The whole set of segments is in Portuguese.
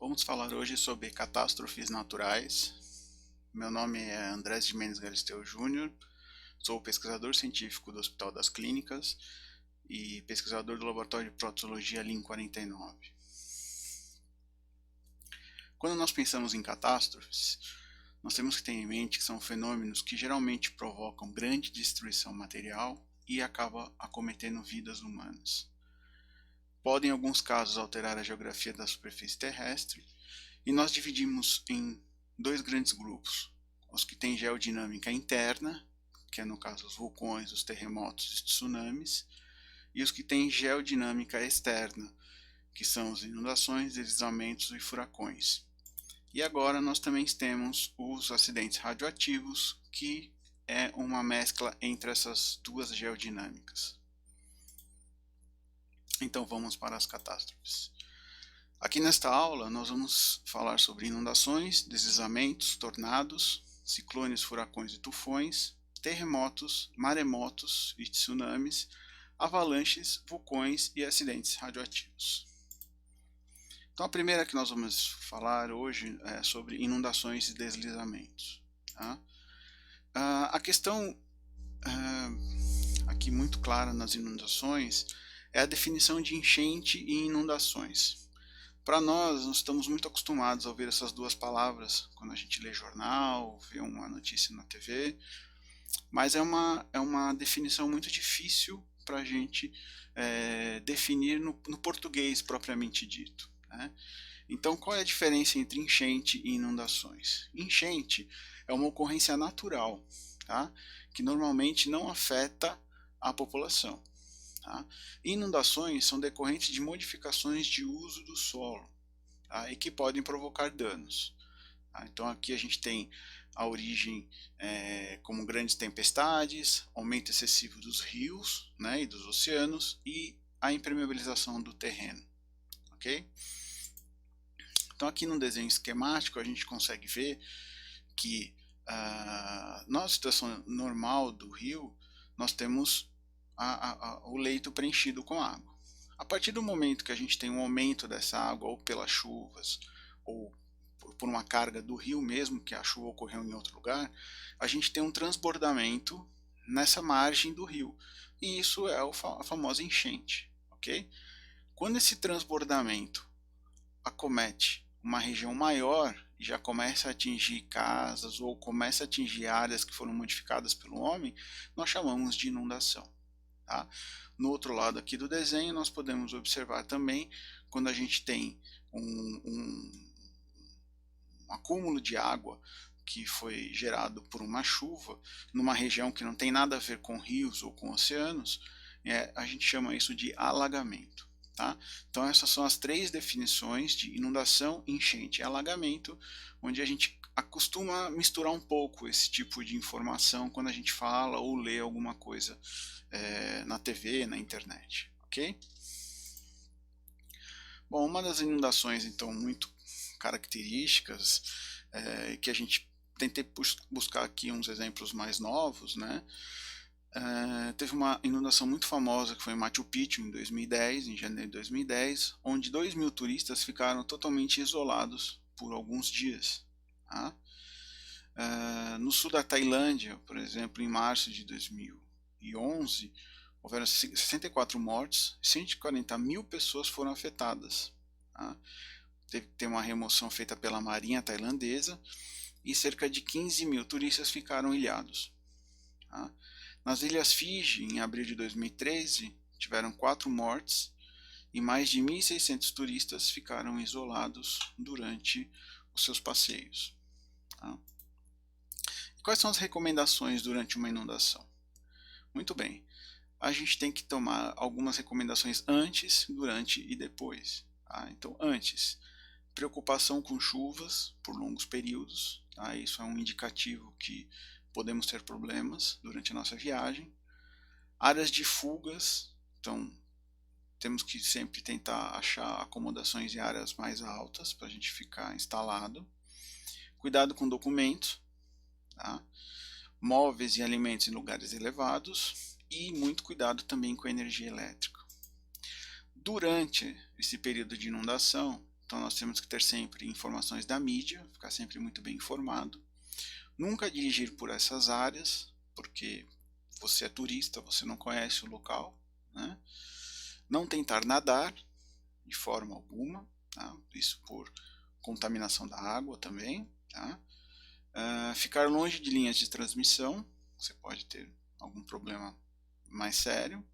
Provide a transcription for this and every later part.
Vamos falar hoje sobre catástrofes naturais. Meu nome é Andrés de Mendes Galisteu Júnior, sou pesquisador científico do Hospital das Clínicas e pesquisador do Laboratório de Protozologia LIN 49. Quando nós pensamos em catástrofes, nós temos que ter em mente que são fenômenos que geralmente provocam grande destruição material e acabam acometendo vidas humanas. Podem, em alguns casos, alterar a geografia da superfície terrestre, e nós dividimos em dois grandes grupos: os que têm geodinâmica interna, que é no caso os vulcões, os terremotos e os tsunamis, e os que têm geodinâmica externa, que são as inundações, deslizamentos e furacões. E agora nós também temos os acidentes radioativos, que é uma mescla entre essas duas geodinâmicas. Então vamos para as catástrofes. Aqui nesta aula nós vamos falar sobre inundações, deslizamentos, tornados, ciclones, furacões e tufões, terremotos, maremotos e tsunamis, avalanches, vulcões e acidentes radioativos. Então a primeira que nós vamos falar hoje é sobre inundações e deslizamentos. Tá? A questão aqui muito clara nas inundações é a definição de enchente e inundações. Para nós estamos muito acostumados a ouvir essas duas palavras quando a gente lê jornal, vê uma notícia na TV, mas é uma definição muito difícil para a gente definir no português propriamente dito, né? Então, qual é a diferença entre enchente e inundações? Enchente é uma ocorrência natural, tá? Que normalmente não afeta a população. Tá? Inundações são decorrentes de modificações de uso do solo, tá? E que podem provocar danos. Tá? Então aqui a gente tem a origem como grandes tempestades, aumento excessivo dos rios, né, e dos oceanos e a impermeabilização do terreno. Okay? Então aqui no desenho esquemático a gente consegue ver que na situação normal do rio nós temos o leito preenchido com água. A partir do momento que a gente tem um aumento dessa água, ou pelas chuvas, ou por uma carga do rio mesmo, que a chuva ocorreu em outro lugar, a gente tem um transbordamento nessa margem do rio. E isso é a famosa enchente. Okay? Quando esse transbordamento acomete uma região maior e já começa a atingir casas ou começa a atingir áreas que foram modificadas pelo homem, nós chamamos de inundação. Tá? No outro lado aqui do desenho nós podemos observar também quando a gente tem um acúmulo de água que foi gerado por uma chuva numa região que não tem nada a ver com rios ou com oceanos, a gente chama isso de alagamento. Tá? Então essas são as três definições de inundação, enchente e alagamento, onde a gente acostuma misturar um pouco esse tipo de informação quando a gente fala ou lê alguma coisa na TV, na internet. Ok? Bom, uma das inundações então muito características que a gente tentei buscar aqui uns exemplos mais novos, né? Teve uma inundação muito famosa que foi em Machu Picchu em 2010, em janeiro de 2010, onde 2.000 turistas ficaram totalmente isolados por alguns dias. Tá? No sul da Tailândia, por exemplo, em março de 2011, houveram 64 mortes, 140 mil pessoas foram afetadas. Tá? Teve que ter uma remoção feita pela Marinha tailandesa e cerca de 15 mil turistas ficaram ilhados. Tá? Nas Ilhas Fiji, em abril de 2013, tiveram 4 mortes e mais de 1.600 turistas ficaram isolados durante os seus passeios. Tá? E quais são as recomendações durante uma inundação? Muito bem, a gente tem que tomar algumas recomendações antes, durante e depois. Tá? Então, antes, preocupação com chuvas por longos períodos. Tá? Isso é um indicativo que podemos ter problemas durante a nossa viagem. Áreas de fugas, então temos que sempre tentar achar acomodações em áreas mais altas para a gente ficar instalado. Cuidado com documentos, tá? Móveis e alimentos em lugares elevados e muito cuidado também com a energia elétrica. Durante esse período de inundação, Então nós temos que ter sempre informações da mídia, ficar sempre muito bem informado. Nunca dirigir por essas áreas, porque você é turista, você não conhece o local, né? Não tentar nadar de forma alguma, tá? Isso por contaminação da água também, tá? Ficar longe de linhas de transmissão, você pode ter algum problema mais sério.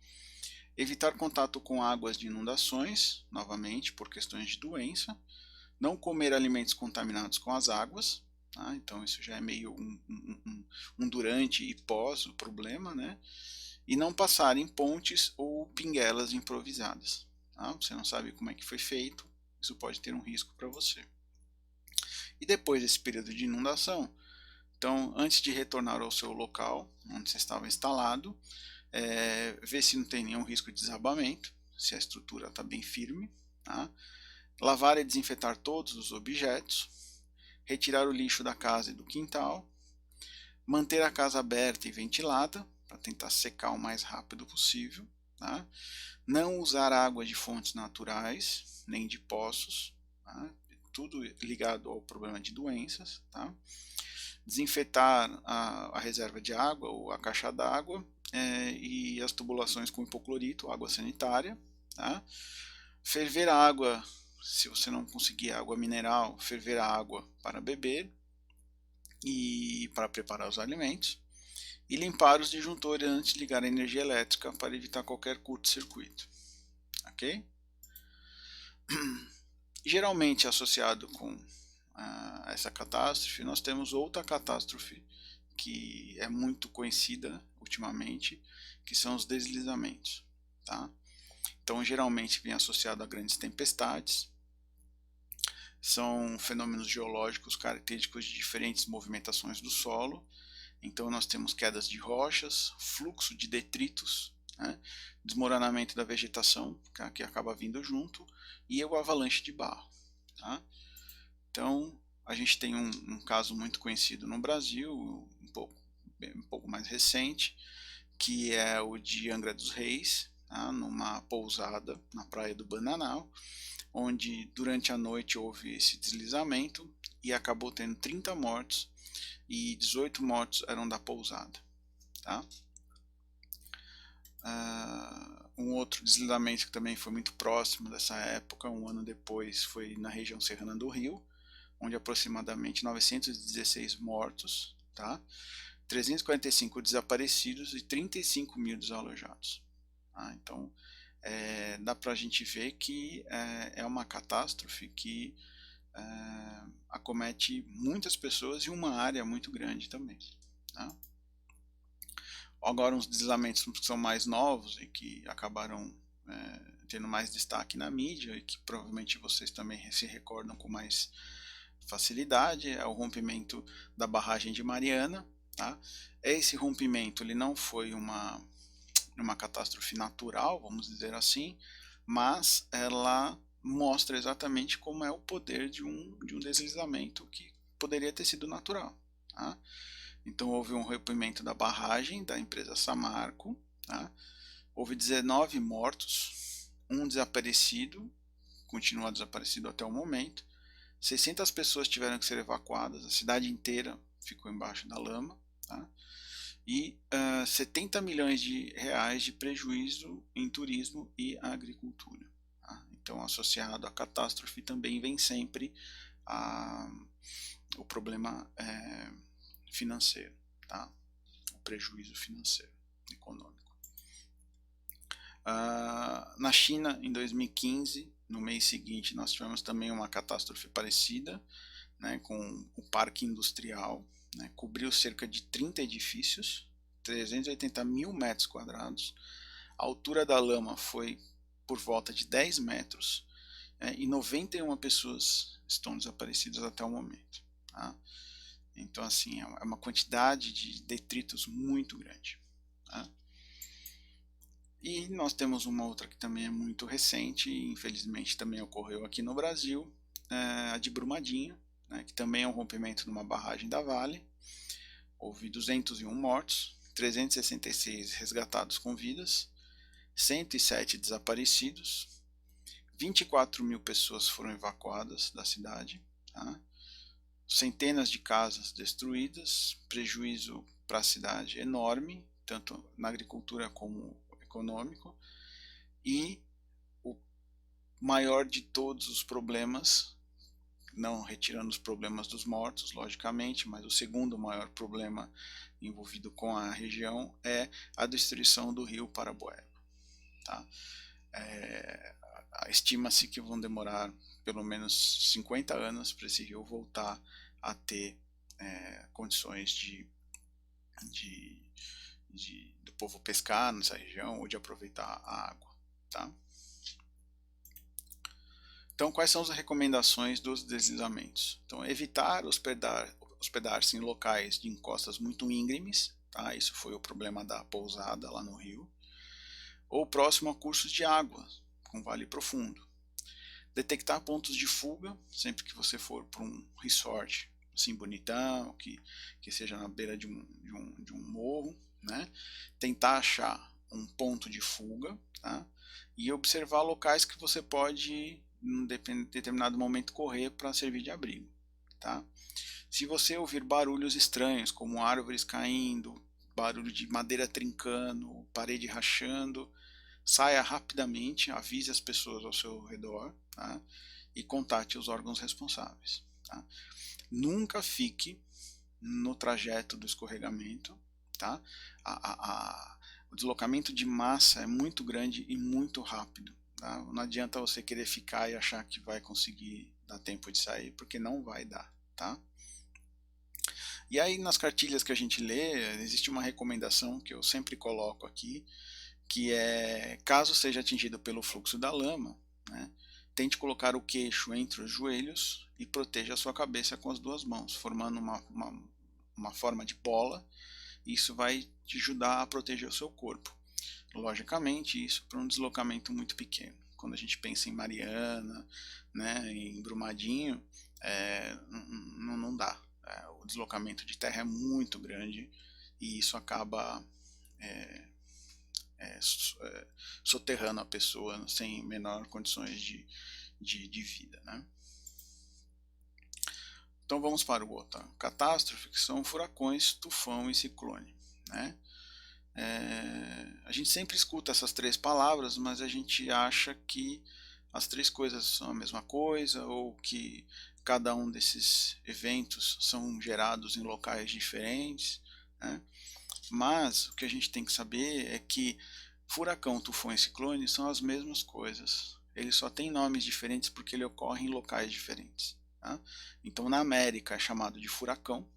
Evitar contato com águas de inundações, novamente por questões de doença. Não comer alimentos contaminados com as águas, tá? Então isso já é meio um durante e pós o problema, né? E não passar em pontes ou pinguelas improvisadas, tá? Você não sabe como é que foi feito, isso pode ter um risco para você. E depois desse período de inundação, então antes de retornar ao seu local onde você estava instalado, ver se não tem nenhum risco de desabamento, se a estrutura está bem firme, tá? Lavar e desinfetar todos os objetos, retirar o lixo da casa e do quintal, manter a casa aberta e ventilada, para tentar secar o mais rápido possível, tá? Não usar água de fontes naturais, nem de poços, tá? Tudo ligado ao problema de doenças, tá? Desinfetar a reserva de água ou a caixa d'água e as tubulações com hipoclorito, água sanitária, tá? Ferver a água, se você não conseguir água mineral, ferver a água para beber e para preparar os alimentos, e limpar os disjuntores antes de ligar a energia elétrica para evitar qualquer curto-circuito, ok? Geralmente associado com essa catástrofe, nós temos outra catástrofe que é muito conhecida ultimamente, que são os deslizamentos, tá? Então geralmente vem associado a grandes tempestades, são fenômenos geológicos característicos de diferentes movimentações do solo. Então nós temos quedas de rochas, fluxo de detritos, né, desmoronamento da vegetação que acaba vindo junto e o avalanche de barro, tá? Então a gente tem um caso muito conhecido no Brasil, um pouco mais recente, que é o de Angra dos Reis, tá? Numa pousada na praia do Bananal, onde durante a noite houve esse deslizamento e acabou tendo 30 mortos e 18 mortos eram da pousada, tá? Um outro deslizamento que também foi muito próximo dessa época, um ano depois, foi na região serrana do Rio, onde aproximadamente 916 mortos, tá? 345 desaparecidos e 35 mil desalojados. Tá? Então, dá para a gente ver que é uma catástrofe que acomete muitas pessoas e uma área muito grande também. Tá? Agora, uns deslizamentos que são mais novos e que acabaram tendo mais destaque na mídia e que provavelmente vocês também se recordam com mais facilidade, é o rompimento da barragem de Mariana. Tá? Esse rompimento ele não foi uma catástrofe natural, vamos dizer assim, mas ela mostra exatamente como é o poder de um deslizamento que poderia ter sido natural. Tá? Então houve um rompimento da barragem da empresa Samarco, tá? Houve 19 mortos, um desaparecido, continua desaparecido até o momento, 600 pessoas tiveram que ser evacuadas, a cidade inteira ficou embaixo da lama, tá? E 70 milhões de reais de prejuízo em turismo e agricultura. Tá? Então, associado à catástrofe também vem sempre o problema financeiro, tá? O prejuízo financeiro, econômico. Na China, em 2015, no mês seguinte, nós tivemos também uma catástrofe parecida, né, com o parque industrial, né, cobriu cerca de 30 edifícios, 380 mil metros quadrados, a altura da lama foi por volta de 10 metros, e 91 pessoas estão desaparecidas até o momento. Tá? Então, assim, é uma quantidade de detritos muito grande. Tá? E nós temos uma outra que também é muito recente, e infelizmente também ocorreu aqui no Brasil, a de Brumadinho, né, que também é um rompimento de uma barragem da Vale. Houve 201 mortos, 366 resgatados com vidas, 107 desaparecidos, 24 mil pessoas foram evacuadas da cidade, tá? Centenas de casas destruídas, prejuízo para a cidade enorme, tanto na agricultura como econômico, e o maior de todos os problemas, não retirando os problemas dos mortos, logicamente, mas o segundo maior problema envolvido com a região é a destruição do rio Parabueba. Tá? Estima-se que vão demorar pelo menos 50 anos para esse rio voltar a ter condições do povo pescar nessa região ou de aproveitar a água. Tá? Então, quais são as recomendações dos deslizamentos? Então, evitar hospedar-se em locais de encostas muito íngremes, tá? Isso foi o problema da pousada lá no Rio, ou próximo a cursos de água, com vale profundo. Detectar pontos de fuga, sempre que você for para um resort, assim, bonitão, que seja na beira de um morro, né? Tentar achar um ponto de fuga, tá? E observar locais que você pode em determinado momento correr para servir de abrigo, tá? Se você ouvir barulhos estranhos, como árvores caindo, barulho de madeira trincando, parede rachando, saia rapidamente, avise as pessoas ao seu redor, tá? E contate os órgãos responsáveis. Tá? Nunca fique no trajeto do escorregamento, tá? O deslocamento de massa é muito grande e muito rápido. Tá? Não adianta você querer ficar e achar que vai conseguir dar tempo de sair, porque não vai dar. Tá? E aí nas cartilhas que a gente lê, existe uma recomendação que eu sempre coloco aqui, que é, caso seja atingido pelo fluxo da lama, né, tente colocar o queixo entre os joelhos e proteja a sua cabeça com as duas mãos, formando uma forma de bola. Isso vai te ajudar a proteger o seu corpo. Logicamente, isso para um deslocamento muito pequeno. Quando a gente pensa em Mariana, né, em Brumadinho, não dá. O deslocamento de terra é muito grande e isso acaba soterrando a pessoa sem menor condições de vida. Né? Então vamos para o outro. Catástrofe, que são furacões, tufão e ciclone. Né? A gente sempre escuta essas três palavras, mas a gente acha que as três coisas são a mesma coisa, ou que cada um desses eventos são gerados em locais diferentes. Né? Mas o que a gente tem que saber é que furacão, tufão e ciclone são as mesmas coisas. Ele só tem nomes diferentes porque ele ocorre em locais diferentes. Tá? Então na América é chamado de furacão,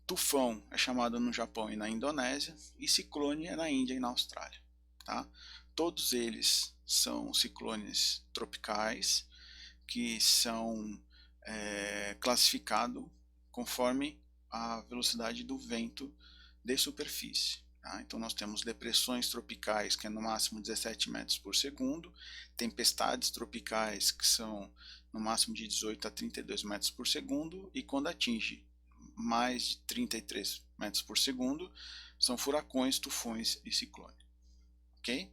tufão é chamado no Japão e na Indonésia, e ciclone é na Índia e na Austrália. Tá? Todos eles são ciclones tropicais que são classificados conforme a velocidade do vento de superfície. Tá? Então nós temos depressões tropicais, que é no máximo 17 metros por segundo, tempestades tropicais, que são no máximo de 18 a 32 metros por segundo, e quando atinge mais de 33 metros por segundo, são furacões, tufões e ciclone. Ok?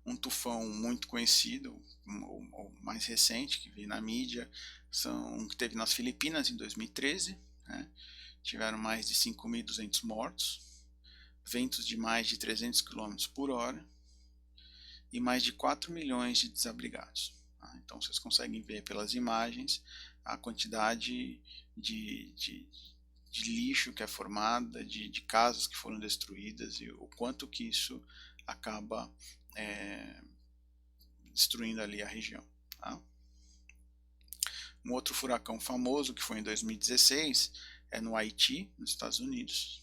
Um tufão muito conhecido, o mais recente, que veio na mídia, são um que teve nas Filipinas em 2013, né? Tiveram mais de 5.200 mortos, ventos de mais de 300 km por hora e mais de 4 milhões de desabrigados. Tá? Então vocês conseguem ver pelas imagens a quantidade de lixo que é formada, de casas que foram destruídas e o quanto que isso acaba destruindo ali a região. Tá? Um outro furacão famoso que foi em 2016 é no Haiti, nos Estados Unidos.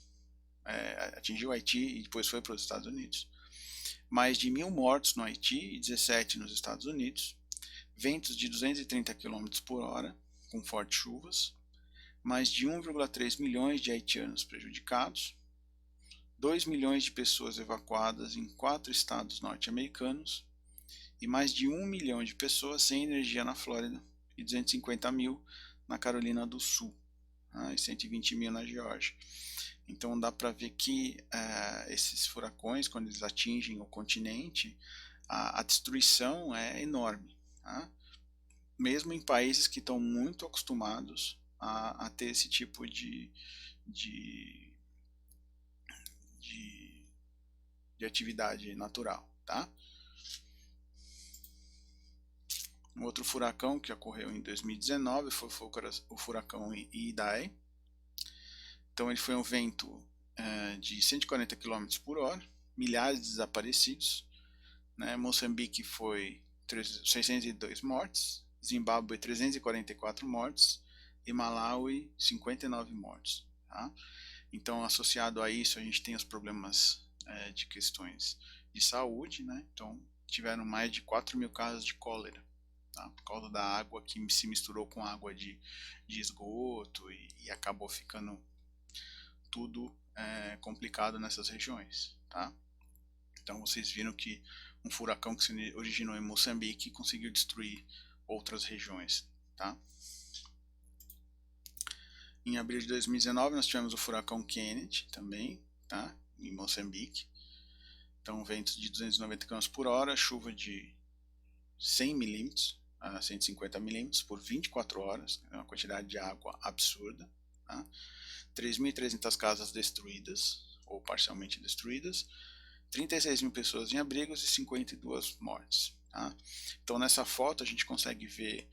Atingiu o Haiti e depois foi para os Estados Unidos. Mais de 1.000 mortos no Haiti e 17 nos Estados Unidos. Ventos de 230 km por hora, com fortes chuvas. Mais de 1,3 milhões de haitianos prejudicados. 2 milhões de pessoas evacuadas em 4 estados norte-americanos. E mais de 1 milhão de pessoas sem energia na Flórida e 250 mil na Carolina do Sul, e 120 mil na Geórgia. Então dá para ver que esses furacões, quando eles atingem o continente, a destruição é enorme, tá? Mesmo em países que estão muito acostumados a ter esse tipo de, de, de atividade natural, tá? Um outro furacão que ocorreu em 2019 foi o furacão Idai. Então ele foi um vento de 140 km por hora, milhares de desaparecidos, né? Moçambique foi 602 mortes, Zimbábue 344 mortes e Malawi 59 mortes. Tá? Então, associado a isso, a gente tem os problemas de questões de saúde, né? Então, tiveram mais de 4.000 casos de cólera, tá? Por causa da água que se misturou com água de esgoto e acabou ficando tudo complicado nessas regiões, tá? Então vocês viram que um furacão que se originou em Moçambique conseguiu destruir outras regiões, tá? Em abril de 2019 nós tivemos o furacão Kennedy também, tá? Em Moçambique. Então ventos de 290 km por hora, chuva de 100 milímetros a 150 milímetros por 24 horas, é uma quantidade de água absurda, tá? 3.300 casas destruídas ou parcialmente destruídas, 36 mil pessoas em abrigos e 52 mortes. Tá? Então nessa foto a gente consegue ver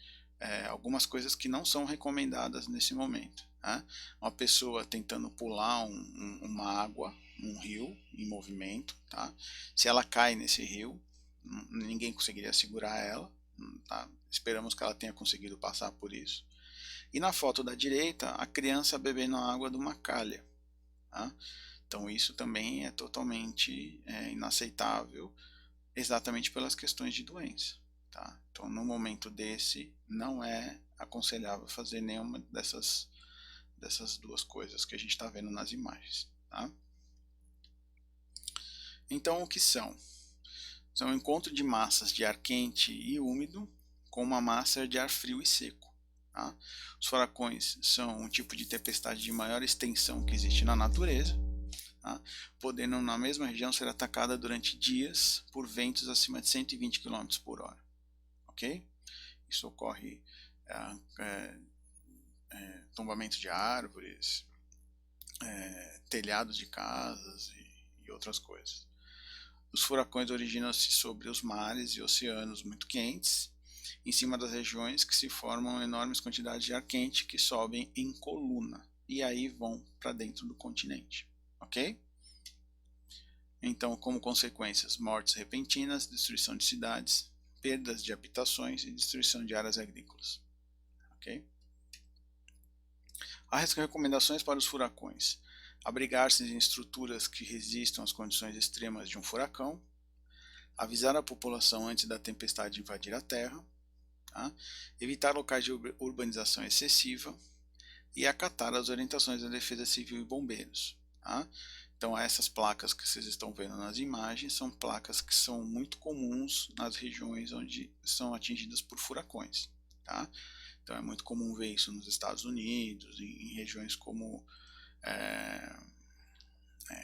algumas coisas que não são recomendadas nesse momento. Tá? Uma pessoa tentando pular uma água, um rio em movimento. Tá? Se ela cai nesse rio, ninguém conseguiria segurar ela. Tá? Esperamos que ela tenha conseguido passar por isso. E na foto da direita, a criança bebendo a água de uma calha. Tá? Então isso também é totalmente inaceitável, exatamente pelas questões de doença. Tá? Então no momento desse, não é aconselhável fazer nenhuma dessas duas coisas que a gente está vendo nas imagens. Tá? Então o que são? São um encontro de massas de ar quente e úmido com uma massa de ar frio e seco. Tá? Os furacões são um tipo de tempestade de maior extensão que existe na natureza, tá? Podendo na mesma região ser atacada durante dias por ventos acima de 120 km por hora. Ok? Isso ocorre tombamento de árvores, telhados de casas e outras coisas. Os furacões originam-se sobre os mares e oceanos muito quentes, em cima das regiões que se formam enormes quantidades de ar quente que sobem em coluna e aí vão para dentro do continente. Ok? Então, como consequências, mortes repentinas, destruição de cidades, perdas de habitações e destruição de áreas agrícolas. Ok? As recomendações para os furacões: abrigar-se em estruturas que resistam às condições extremas de um furacão, avisar a população antes da tempestade invadir a terra, tá? Evitar locais de urbanização excessiva e acatar as orientações da Defesa Civil e Bombeiros. Tá? Então essas placas que vocês estão vendo nas imagens são placas que são muito comuns nas regiões onde são atingidas por furacões. Tá? Então é muito comum ver isso nos Estados Unidos, em regiões como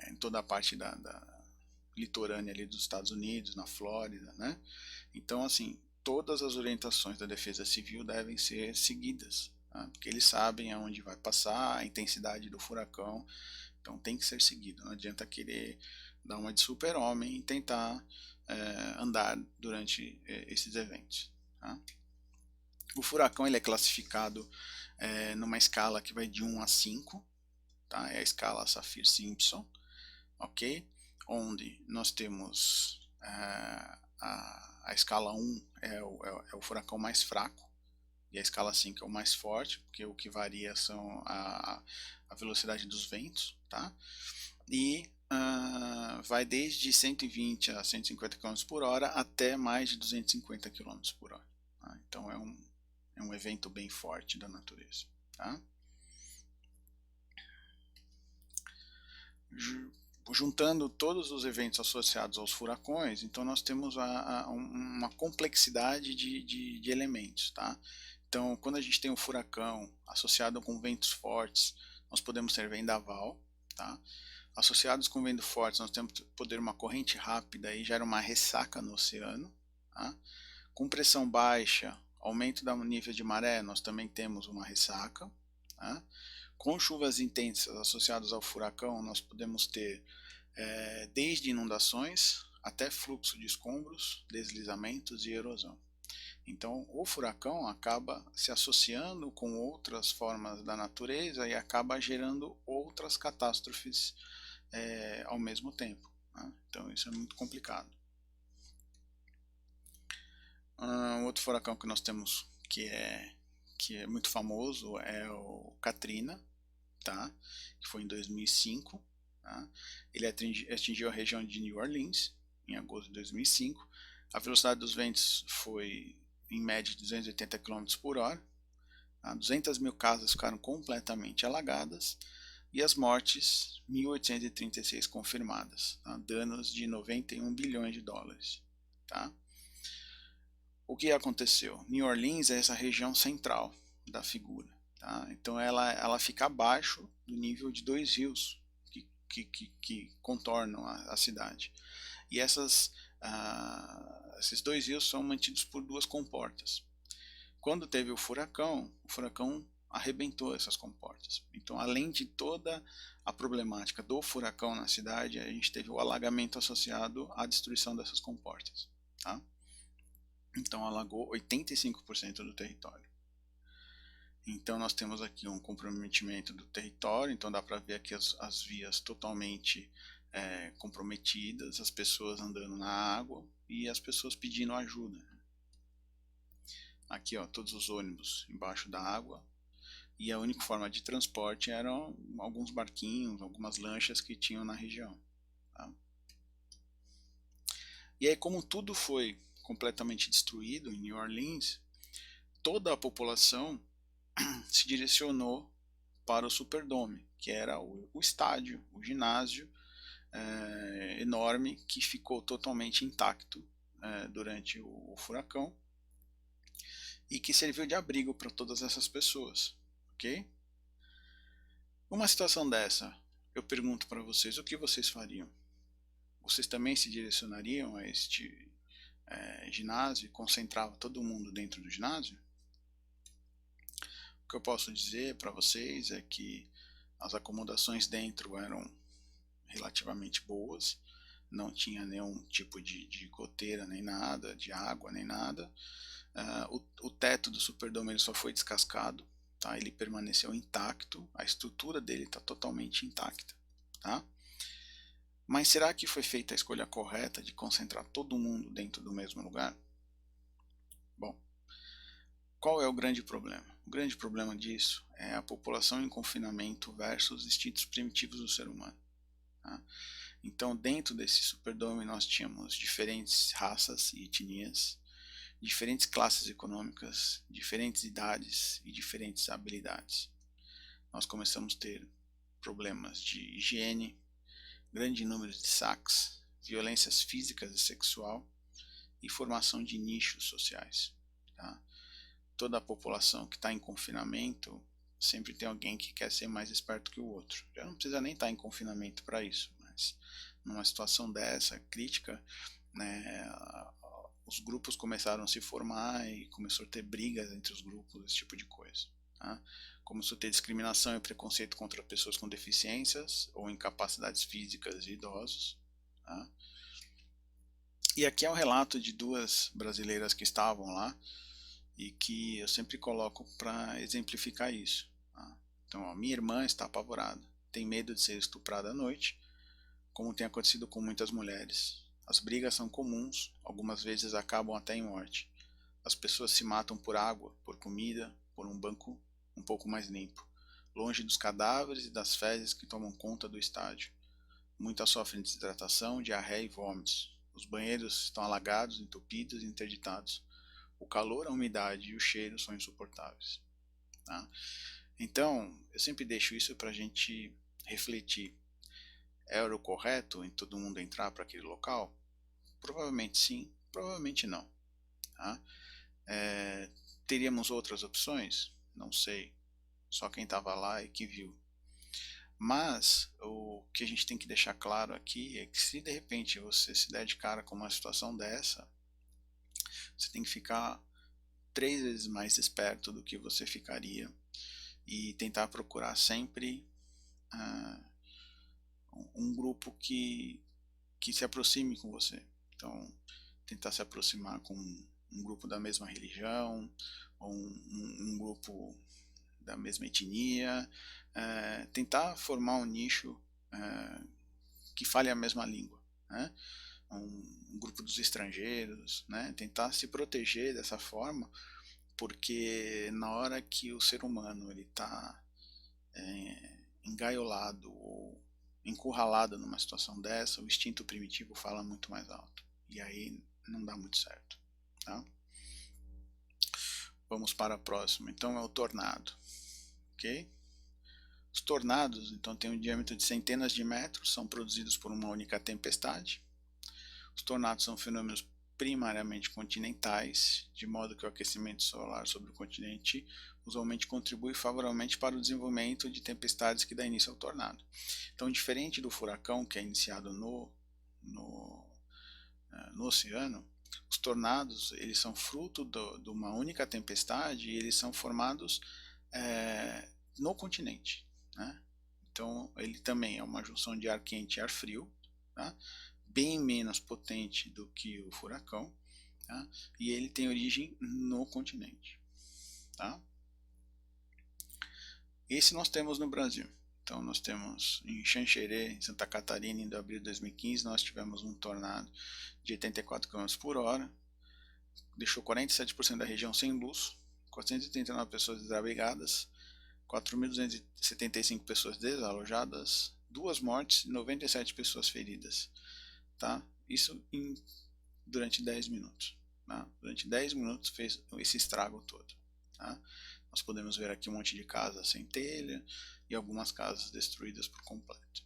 em toda a parte da litorânea ali dos Estados Unidos, na Flórida, né? Então assim, todas as orientações da Defesa Civil devem ser seguidas, tá? Porque eles sabem aonde vai passar, a intensidade do furacão, então tem que ser seguido, não adianta querer dar uma de super-homem e tentar andar durante esses eventos. Tá? O furacão ele é classificado numa escala que vai de 1 a 5, tá? É a escala Saffir-Simpson, ok? Onde nós temos a escala 1 é o furacão mais fraco, e a escala 5 é o mais forte, porque o que varia são a velocidade dos ventos, tá? E vai desde 120 a 150 km por hora até mais de 250 km por hora. Tá? Então é um evento bem forte da natureza. Tá? Juntando todos os eventos associados aos furacões, então nós temos uma complexidade de elementos. Tá? Então, quando a gente tem um furacão associado com ventos fortes, nós podemos ter vendaval, tá? Associados com vento forte, nós temos poder uma corrente rápida e gera uma ressaca no oceano. Tá? Com pressão baixa, aumento do nível de maré, nós também temos uma ressaca. Tá? Com chuvas intensas associadas ao furacão, nós podemos ter desde inundações até fluxo de escombros, deslizamentos e erosão. Então, o furacão acaba se associando com outras formas da natureza e acaba gerando outras catástrofes ao mesmo tempo. Né? Então, isso é muito complicado. Outro furacão que nós temos que é muito famoso é o Katrina, tá? Que foi em 2005. Tá? Ele atingiu a região de New Orleans em agosto de 2005. A velocidade dos ventos foi em média de 280 km por hora. Tá? 200 mil casas ficaram completamente alagadas e as mortes, 1.836 confirmadas. Tá? Danos de 91 bilhões de dólares. Tá? O que aconteceu? New Orleans é essa região central da figura. Tá? Então ela fica abaixo do nível de dois rios que contornam a cidade. E esses dois rios são mantidos por duas comportas. Quando teve o furacão arrebentou essas comportas. Então, além de toda a problemática do furacão na cidade, a gente teve o alagamento associado à destruição dessas comportas. Tá? Então, alagou 85% do território. Então, nós temos aqui um comprometimento do território. Então, dá para ver aqui as vias totalmente comprometidas, as pessoas andando na água e as pessoas pedindo ajuda. Aqui, ó, todos os ônibus embaixo da água. E a única forma de transporte eram alguns barquinhos, algumas lanchas que tinham na região. Tá? E aí, como tudo foi completamente destruído em New Orleans, toda a população se direcionou para o Superdome, que era o estádio, o ginásio enorme que ficou totalmente intacto durante o furacão e que serviu de abrigo para todas essas pessoas. Ok? Uma situação dessa, eu pergunto para vocês, o que vocês fariam? Vocês também se direcionariam a este ginásio e concentravam todo mundo dentro do ginásio? O que eu posso dizer para vocês é que as acomodações dentro eram relativamente boas, não tinha nenhum tipo de goteira nem nada, de água nem nada. O teto do Superdome só foi descascado, tá? Ele permaneceu intacto, a estrutura dele está totalmente intacta. Tá? Mas será que foi feita a escolha correta de concentrar todo mundo dentro do mesmo lugar? Bom, qual é o grande problema? O grande problema disso é a população em confinamento versus instintos primitivos do ser humano. Tá? Então, dentro desse Superdome, nós tínhamos diferentes raças e etnias, diferentes classes econômicas, diferentes idades e diferentes habilidades. Nós começamos a ter problemas de higiene, grande número de saques, violências físicas e sexual e formação de nichos sociais. Tá? Toda a população que está em confinamento sempre tem alguém que quer ser mais esperto que o outro. Já não precisa nem estar em confinamento para isso, mas numa situação dessa crítica, né, os grupos começaram a se formar e começou a ter brigas entre os grupos, esse tipo de coisa. Tá? Começou a ter discriminação e preconceito contra pessoas com deficiências ou incapacidades físicas e idosos. Tá? E aqui é o relato de duas brasileiras que estavam lá e que eu sempre coloco para exemplificar isso. Tá? Então, ó, minha irmã está apavorada, tem medo de ser estuprada à noite, como tem acontecido com muitas mulheres. As brigas são comuns, algumas vezes acabam até em morte. As pessoas se matam por água, por comida, por um banco um pouco mais limpo, longe dos cadáveres e das fezes que tomam conta do estádio. Muitas sofrem desidratação, diarreia e vômitos. Os banheiros estão alagados, entupidos e interditados. O calor, a umidade e o cheiro são insuportáveis. Tá? Então, eu sempre deixo isso para a gente refletir. Era o correto em todo mundo entrar para aquele local? Provavelmente sim, provavelmente não. Tá? Teríamos outras opções? Não sei. Só quem estava lá e que viu. Mas o que a gente tem que deixar claro aqui é que se de repente você se der de cara com uma situação dessa, você tem que ficar 3 vezes mais esperto do que você ficaria e tentar procurar sempre ah, um grupo que se aproxime com você. Então, tentar se aproximar com um grupo da mesma religião, ou um grupo da mesma etnia, tentar formar um nicho que fale a mesma língua, né? Um grupo dos estrangeiros, né? Tentar se proteger dessa forma, porque na hora que o ser humano ele está engaiolado ou encurralado numa situação dessa, o instinto primitivo fala muito mais alto. E aí não dá muito certo. Tá? Vamos para a próxima. Então é o tornado. Ok? Os tornados então têm um diâmetro de centenas de metros, são produzidos por uma única tempestade. Os tornados são fenômenos primariamente continentais, de modo que o aquecimento solar sobre o continente usualmente contribui favoravelmente para o desenvolvimento de tempestades que dá início ao tornado. Então, diferente do furacão, que é iniciado no oceano, os tornados eles são fruto de uma única tempestade e eles são formados no continente. Né? Então, ele também é uma junção de ar quente e ar frio, tá? Bem menos potente do que o furacão, tá? E ele tem origem no continente. Tá? Esse nós temos no Brasil. Então nós temos em Xanxerê, em Santa Catarina, em abril de 2015, nós tivemos um tornado de 84 km por hora, deixou 47% da região sem luz, 439 pessoas desabrigadas, 4.275 pessoas desalojadas, 2 mortes e 97 pessoas feridas. Tá? Isso durante 10 minutos. Tá? Durante 10 minutos fez esse estrago todo. Tá? Nós podemos ver aqui um monte de casas sem telha e algumas casas destruídas por completo.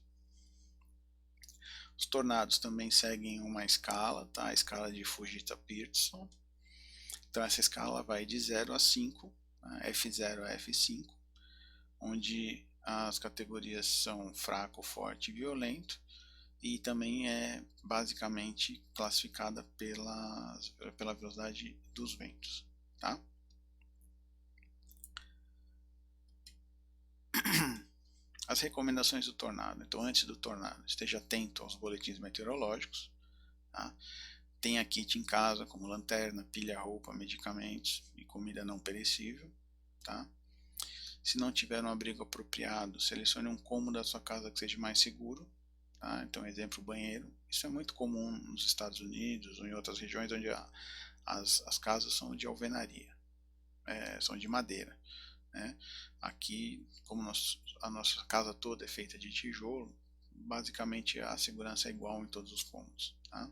Os tornados também seguem uma escala, tá? A escala de Fujita-Pearson. Então essa escala vai de 0 a 5, tá? F0 a F5, onde as categorias são fraco, forte e violento, e também é basicamente classificada pela velocidade dos ventos. Tá? As recomendações do tornado. Então, antes do tornado, esteja atento aos boletins meteorológicos. Tá? Tenha kit em casa, como lanterna, pilha, roupa, medicamentos e comida não perecível. Tá? Se não tiver um abrigo apropriado, selecione um cômodo da sua casa que seja mais seguro. Tá? Então, exemplo, banheiro. Isso é muito comum nos Estados Unidos ou em outras regiões onde as casas são de alvenaria, são de madeira. Né? Aqui, como a nossa casa toda é feita de tijolo, basicamente a segurança é igual em todos os cômodos. Tá?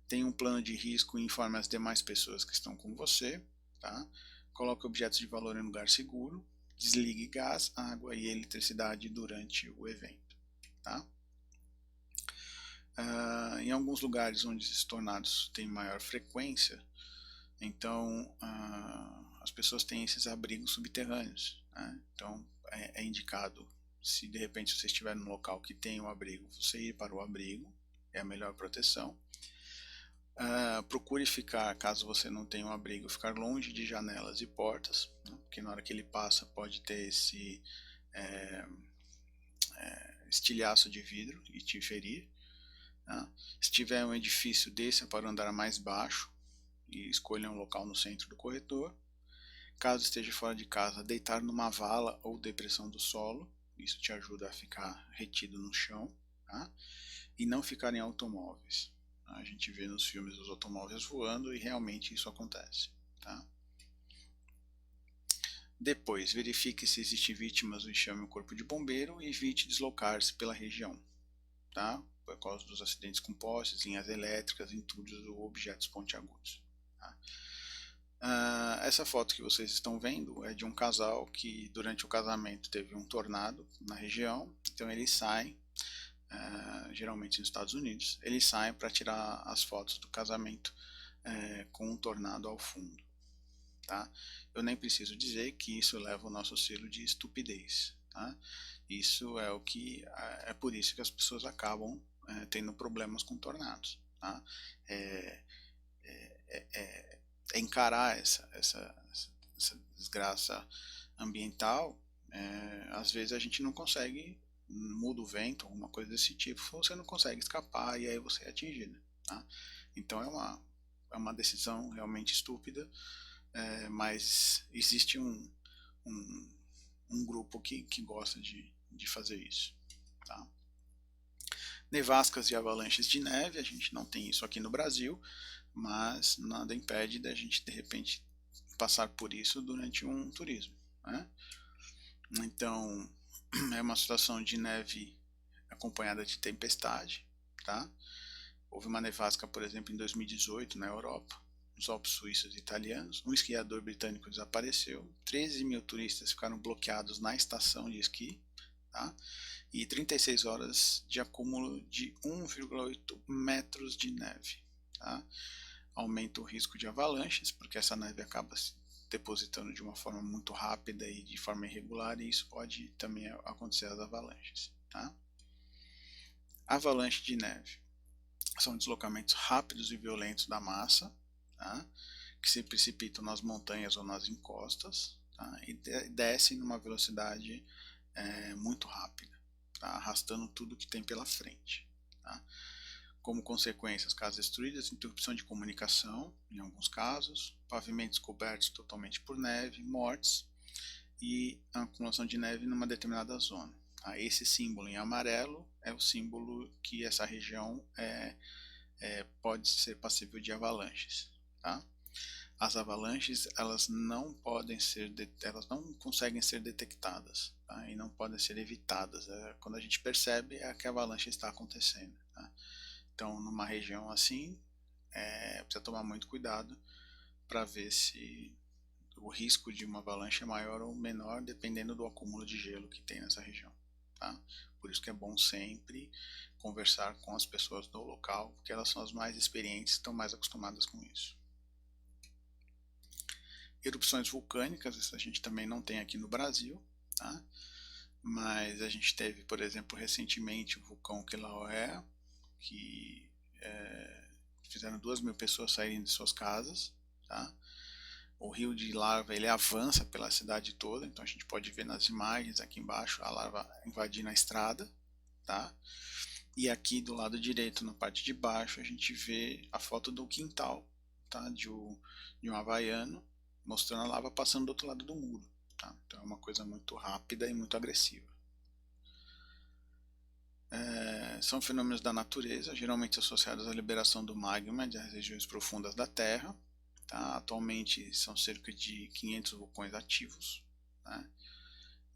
Tenha um plano de risco e informe as demais pessoas que estão com você. Tá? Coloque objetos de valor em lugar seguro. Desligue gás, água e eletricidade durante o evento. Tá? Em alguns lugares onde esses tornados têm maior frequência, então as pessoas têm esses abrigos subterrâneos. Né? Então é indicado, se de repente você estiver num local que tem um abrigo, você ir para o abrigo, é a melhor proteção. Procure ficar, caso você não tenha um abrigo, ficar longe de janelas e portas, né? Porque na hora que ele passa pode ter esse estilhaço de vidro e te ferir. Tá? Se tiver um edifício, desça para o andar mais baixo e escolha um local no centro do corredor. Caso esteja fora de casa, deitar numa vala ou depressão do solo, isso te ajuda a ficar retido no chão. Tá? E não ficar em automóveis. A gente vê nos filmes os automóveis voando e realmente isso acontece. Tá? Depois, verifique se existem vítimas e chame o corpo de bombeiro e evite deslocar-se pela região. Tá? Por causa dos acidentes com postes, linhas elétricas, entulhos ou objetos pontiagudos. Tá? Essa foto que vocês estão vendo é de um casal que durante o casamento teve um tornado na região, então eles saem, geralmente nos Estados Unidos, eles saem para tirar as fotos do casamento com um tornado ao fundo. Tá? Eu nem preciso dizer que isso leva o nosso selo de estupidez. Tá? Isso é é por isso que as pessoas acabam tendo problemas com tornados. Tá? É, encarar essa desgraça ambiental, às vezes a gente não consegue, muda o vento, alguma coisa desse tipo, você não consegue escapar e aí você é atingido. Tá? Então é uma decisão realmente estúpida, mas existe um, um grupo que gosta de fazer isso. Tá? Nevascas e avalanches de neve, a gente não tem isso aqui no Brasil, mas nada impede da gente de repente passar por isso durante um turismo. Né? Então, é uma situação de neve acompanhada de tempestade. Tá? Houve uma nevasca, por exemplo, em 2018 na Europa, nos Alpes suíços e italianos. Um esquiador britânico desapareceu, 13 mil turistas ficaram bloqueados na estação de esqui, tá? E 36 horas de acúmulo de 1,8 metros de neve. Tá? Aumenta o risco de avalanches, porque essa neve acaba se depositando de uma forma muito rápida e de forma irregular, e isso pode também acontecer as avalanches. Tá? Avalanche de neve são deslocamentos rápidos e violentos da massa, tá? Que se precipitam nas montanhas ou nas encostas, tá? E descem numa velocidade muito rápida, tá? Arrastando tudo que tem pela frente. Tá? Como consequências, casas destruídas, interrupção de comunicação, em alguns casos, pavimentos cobertos totalmente por neve, mortes e a acumulação de neve numa determinada zona. Tá? Esse símbolo em amarelo é o símbolo que essa região pode ser passível de avalanches. Tá? As avalanches elas não podem ser, elas não conseguem ser detectadas, tá? E não podem ser evitadas. Quando a gente percebe é que a avalanche está acontecendo. Tá? Então, numa região assim, precisa tomar muito cuidado para ver se o risco de uma avalanche é maior ou menor, dependendo do acúmulo de gelo que tem nessa região. Tá? Por isso que é bom sempre conversar com as pessoas do local, porque elas são as mais experientes, estão mais acostumadas com isso. Erupções vulcânicas, isso a gente também não tem aqui no Brasil, tá? Mas a gente teve, por exemplo, recentemente o vulcão Kilauea, que fizeram 2.000 pessoas saírem de suas casas. Tá? O rio de lava ele avança pela cidade toda, então a gente pode ver nas imagens aqui embaixo a lava invadindo a estrada. Tá? E aqui do lado direito, na parte de baixo, a gente vê a foto do quintal, tá? de um havaiano, mostrando a lava passando do outro lado do muro. Tá? Então é uma coisa muito rápida e muito agressiva. São fenômenos da natureza, geralmente associados à liberação do magma das regiões profundas da Terra. Tá? Atualmente são cerca de 500 vulcões ativos. Tá?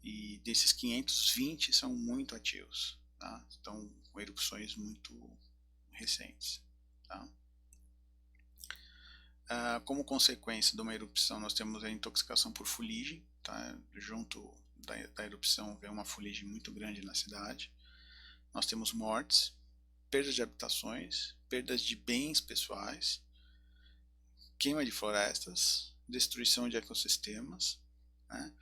E desses 520 são muito ativos. Tá? Estão com erupções muito recentes. Tá? Como consequência de uma erupção, nós temos a intoxicação por fuligem. Tá? Junto da erupção vem uma fuligem muito grande na cidade. Nós temos mortes, perdas de habitações, perdas de bens pessoais, queima de florestas, destruição de ecossistemas. Né?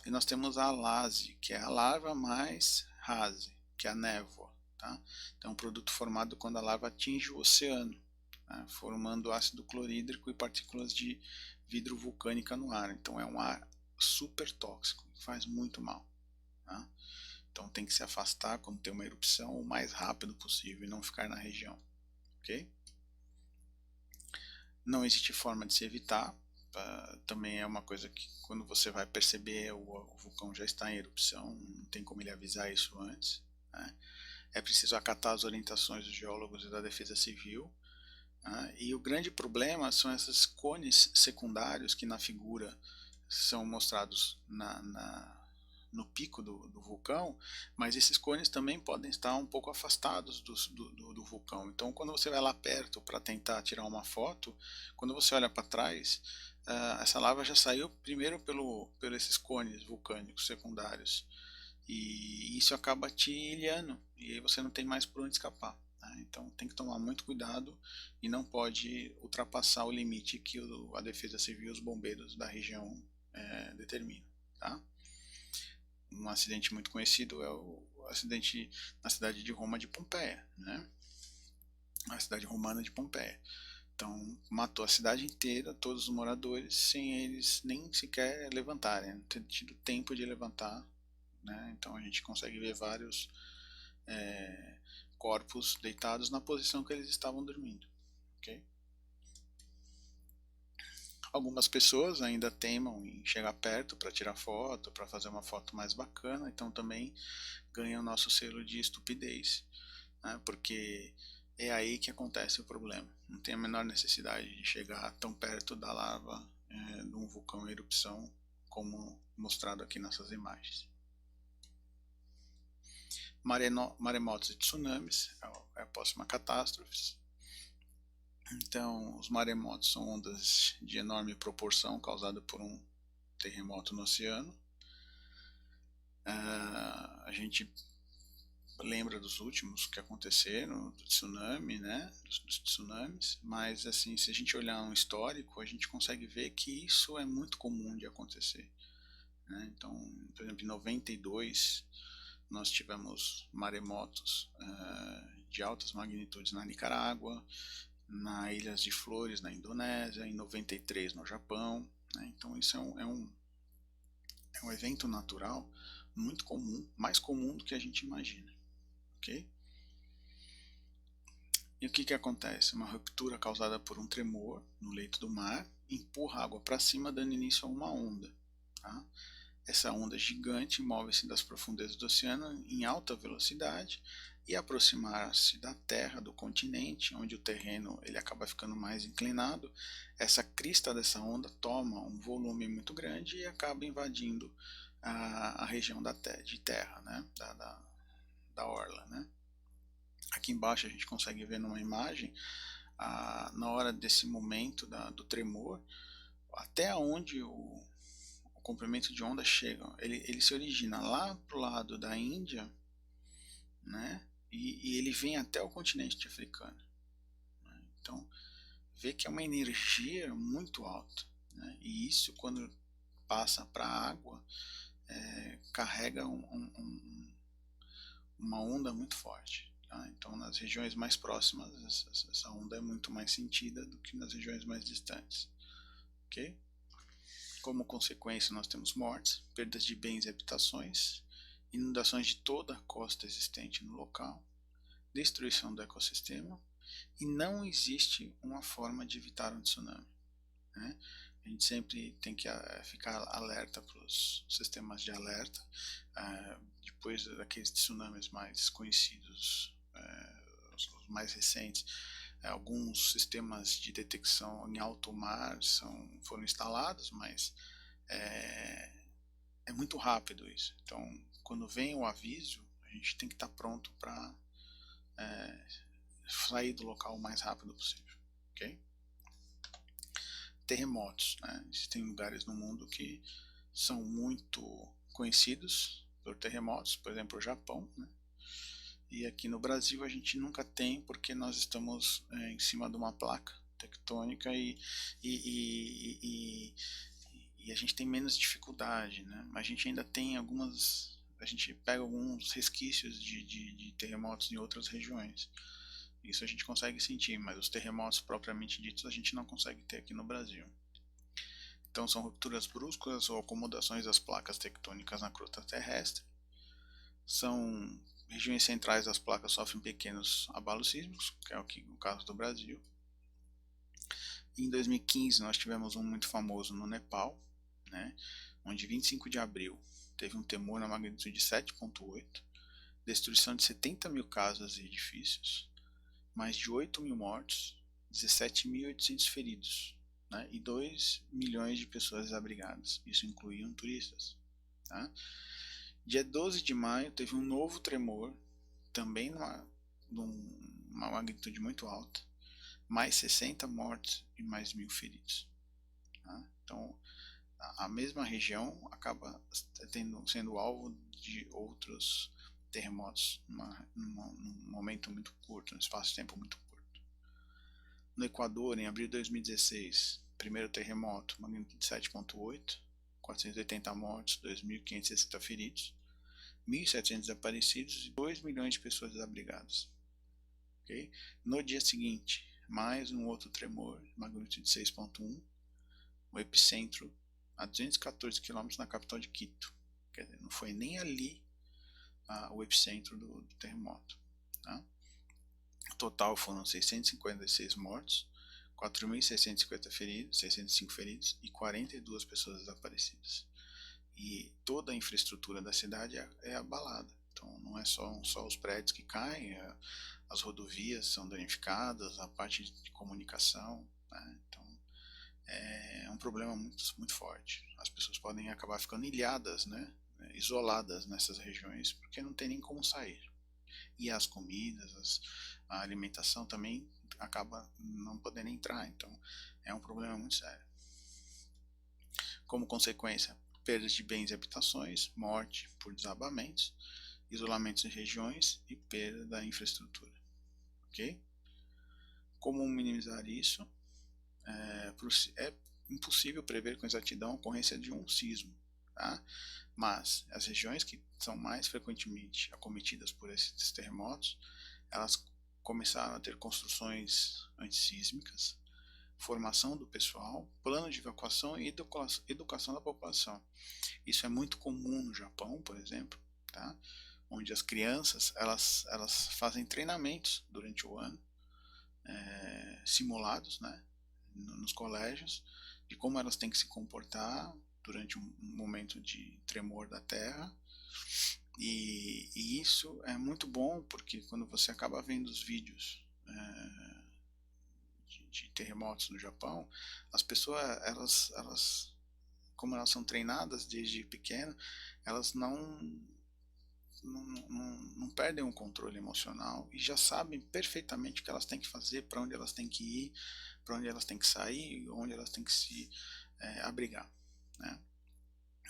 E nós temos a lase, que é a larva mais rase, que é a névoa. Tá? Então é um produto formado quando a larva atinge o oceano, né? Formando ácido clorídrico e partículas de vidro vulcânica no ar. Então é um ar super tóxico, faz muito mal. Tá? Então tem que se afastar quando tem uma erupção o mais rápido possível e não ficar na região. Ok? Não existe forma de se evitar. Também é uma coisa que quando você vai perceber o vulcão já está em erupção, não tem como ele avisar isso antes. Né? É preciso acatar as orientações dos geólogos e da defesa civil. E o grande problema são esses cones secundários que na figura são mostrados no pico do vulcão, mas esses cones também podem estar um pouco afastados do vulcão. Então, quando você vai lá perto para tentar tirar uma foto, quando você olha para trás, essa lava já saiu primeiro por esses cones vulcânicos secundários. E isso acaba te ilhando, e aí você não tem mais por onde escapar. Tá? Então tem que tomar muito cuidado e não pode ultrapassar o limite que a Defesa Civil e os bombeiros da região determinam. Tá? um acidente muito conhecido é o acidente na cidade de Roma de Pompeia, né? A cidade romana de Pompeia. Então, matou a cidade inteira, todos os moradores, sem eles nem sequer levantarem, não ter tido tempo de levantar, né? Então a gente consegue ver vários corpos deitados na posição que eles estavam dormindo, ok? Algumas pessoas ainda teimam em chegar perto para tirar foto, para fazer uma foto mais bacana, então também ganha o nosso selo de estupidez, né? Porque é aí que acontece o problema. Não tem a menor necessidade de chegar tão perto da lava de um vulcão em erupção como mostrado aqui nessas imagens. Maremotos e tsunamis é a próxima catástrofe. Então, os maremotos são ondas de enorme proporção causadas por um terremoto no oceano. A gente lembra dos últimos que aconteceram, do tsunami, né, dos tsunamis, mas assim, se a gente olhar um histórico, a gente consegue ver que isso é muito comum de acontecer, né? Então, por exemplo, em 92 nós tivemos maremotos de altas magnitudes na Nicarágua, na Ilhas de Flores, na Indonésia, em 93 no Japão, né? Então isso é um evento natural muito comum, mais comum do que a gente imagina, ok? E o que acontece? Uma ruptura causada por um tremor no leito do mar empurra a água para cima, dando início a uma onda, tá? Essa onda gigante move-se das profundezas do oceano em alta velocidade e aproximar-se da terra, do continente, onde o terreno ele acaba ficando mais inclinado. Essa crista dessa onda toma um volume muito grande e acaba invadindo a região de terra, né? da orla, né? Aqui embaixo a gente consegue ver numa imagem, na hora desse momento do tremor, até onde o comprimento de onda chega. Ele se origina lá pro lado da Índia, né? E ele vem até o continente africano, né? Então, vê que é uma energia muito alta, né? E isso, quando passa para a água, carrega uma onda muito forte, tá? Então, nas regiões mais próximas, essa onda é muito mais sentida do que nas regiões mais distantes, ok? Como consequência, nós temos mortes, perdas de bens e habitações, inundações de toda a costa existente no local, destruição do ecossistema, e não existe uma forma de evitar um tsunami, né? A gente sempre tem que ficar alerta para os sistemas de alerta, depois daqueles tsunamis mais conhecidos, os mais recentes. Alguns sistemas de detecção em alto mar foram instalados, mas é muito rápido isso. Então, quando vem o aviso, a gente tem que estar pronto para sair do local o mais rápido possível, ok? Terremotos, né? Existem lugares no mundo que são muito conhecidos por terremotos, por exemplo, o Japão, né? E aqui no Brasil a gente nunca tem, porque nós estamos em cima de uma placa tectônica e, e, e a gente tem menos dificuldade, né? Mas a gente ainda tem a gente pega alguns resquícios de terremotos em outras regiões. Isso a gente consegue sentir, mas os terremotos propriamente ditos a gente não consegue ter aqui no Brasil. Então são rupturas bruscas ou acomodações das placas tectônicas na crosta terrestre. São regiões centrais das placas sofrem pequenos abalos sísmicos, que é o caso do Brasil. Em 2015 nós tivemos um muito famoso no Nepal, né, onde 25 de abril teve um tremor na magnitude de 7,8, destruição de 70 mil casas e edifícios, mais de 8 mil mortos, 17.800 feridos, né, e 2 milhões de pessoas desabrigadas. Isso incluíam turistas. Tá? Dia 12 de maio teve um novo tremor, também numa magnitude muito alta, mais 60 mortos e mais 1.000 feridos. Tá? Então, a mesma região acaba sendo alvo de outros terremotos num momento muito curto, num espaço de tempo muito curto. No Equador, em abril de 2016, primeiro terremoto, magnitude 7,8, 480 mortos, 2.560 feridos. 1.700 desaparecidos e 2 milhões de pessoas desabrigadas. Okay? No dia seguinte, mais um outro tremor, magnitude 6.1, o epicentro a 214 quilômetros na capital de Quito. Quer dizer, não foi nem ali o epicentro do terremoto. Tá? O total foram 656 mortos, 4.650 feridos, 605 feridos e 42 pessoas desaparecidas. E toda a infraestrutura da cidade é abalada. Então não é só os prédios que caem, as rodovias são danificadas, a parte de comunicação, né? Então é um problema muito forte. As pessoas podem acabar ficando ilhadas, né? Isoladas nessas regiões, porque não tem nem como sair. E as comidas, a alimentação também acaba não podendo entrar. Então é um problema muito sério. Como consequência, perdas de bens e habitações, morte por desabamentos, isolamentos em regiões e perda da infraestrutura. Ok? Como minimizar isso? É impossível prever com exatidão a ocorrência de um sismo, tá? Mas as regiões que são mais frequentemente acometidas por esses terremotos, elas começaram a ter construções antissísmicas, formação do pessoal, plano de evacuação e educação da população. Isso é muito comum no Japão, por exemplo, tá? Onde as crianças elas fazem treinamentos durante o ano, simulados, né, nos colégios, de como elas têm que se comportar durante um momento de tremor da terra. E isso é muito bom, porque quando você acaba vendo os vídeos de terremotos no Japão, as pessoas, como elas são treinadas desde pequeno, elas não perdem o controle emocional e já sabem perfeitamente o que elas têm que fazer, para onde elas têm que ir, para onde elas têm que sair, onde elas têm que se abrigar, né?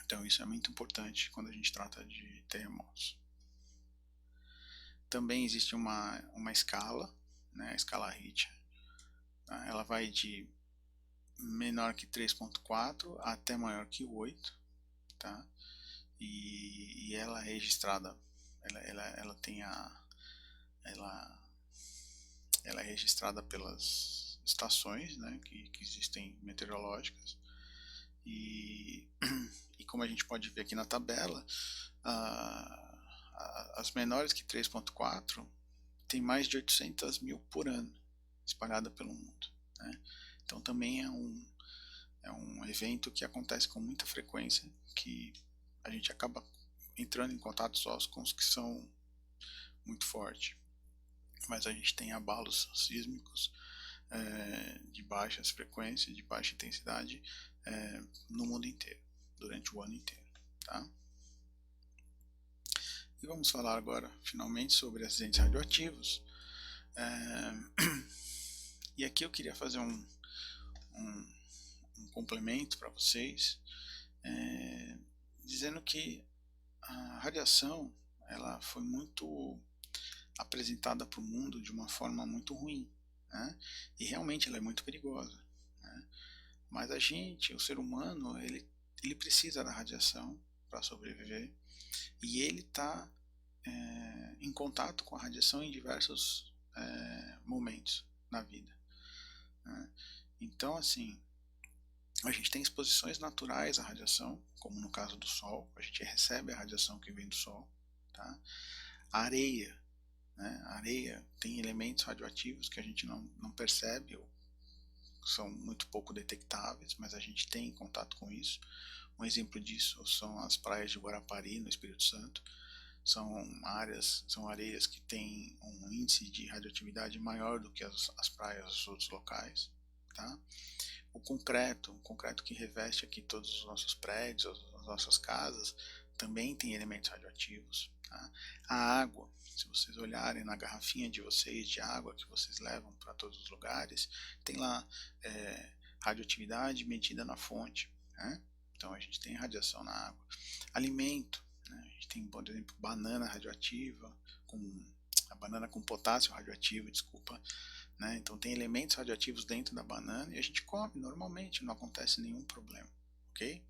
Então isso é muito importante quando a gente trata de terremotos. Também existe uma escala, né, a escala Richter. Tá? Ela vai de menor que 3.4 até maior que 8, tá? E ela é registrada, ela tem ela é registrada pelas estações, né, que existem meteorológicas, e como a gente pode ver aqui na tabela, as menores que 3.4 tem mais de 800 mil por ano espalhada pelo mundo, né? Então também é um evento que acontece com muita frequência, que a gente acaba entrando em contato só com os que são muito fortes. Mas a gente tem abalos sísmicos de baixas frequências, de baixa intensidade no mundo inteiro, durante o ano inteiro. Tá? E vamos falar agora, finalmente, sobre acidentes radioativos. E aqui eu queria fazer um complemento para vocês, dizendo que a radiação ela foi muito apresentada para o mundo de uma forma muito ruim, né? E realmente ela é muito perigosa, né? Mas a gente, o ser humano, ele precisa da radiação para sobreviver, e ele está em contato com a radiação em diversos momentos na vida, né? Então, assim, a gente tem exposições naturais à radiação, como no caso do Sol, a gente recebe a radiação que vem do Sol, tá? A areia, né? A areia tem elementos radioativos que a gente não percebe, ou são muito pouco detectáveis, mas a gente tem contato com isso. Um exemplo disso são as praias de Guarapari, no Espírito Santo. São areias que têm um índice de radioatividade maior do que as praias dos outros locais, tá? O concreto que reveste aqui todos os nossos prédios, as nossas casas, também tem elementos radioativos, tá? A água, se vocês olharem na garrafinha de vocês de água que vocês levam para todos os lugares, tem lá radioatividade medida na fonte, né? Então a gente tem radiação na água. Alimento, né? A gente tem, por exemplo, banana radioativa, a banana com potássio radioativo, desculpa, né? Então tem elementos radioativos dentro da banana e a gente come normalmente, não acontece nenhum problema, ok?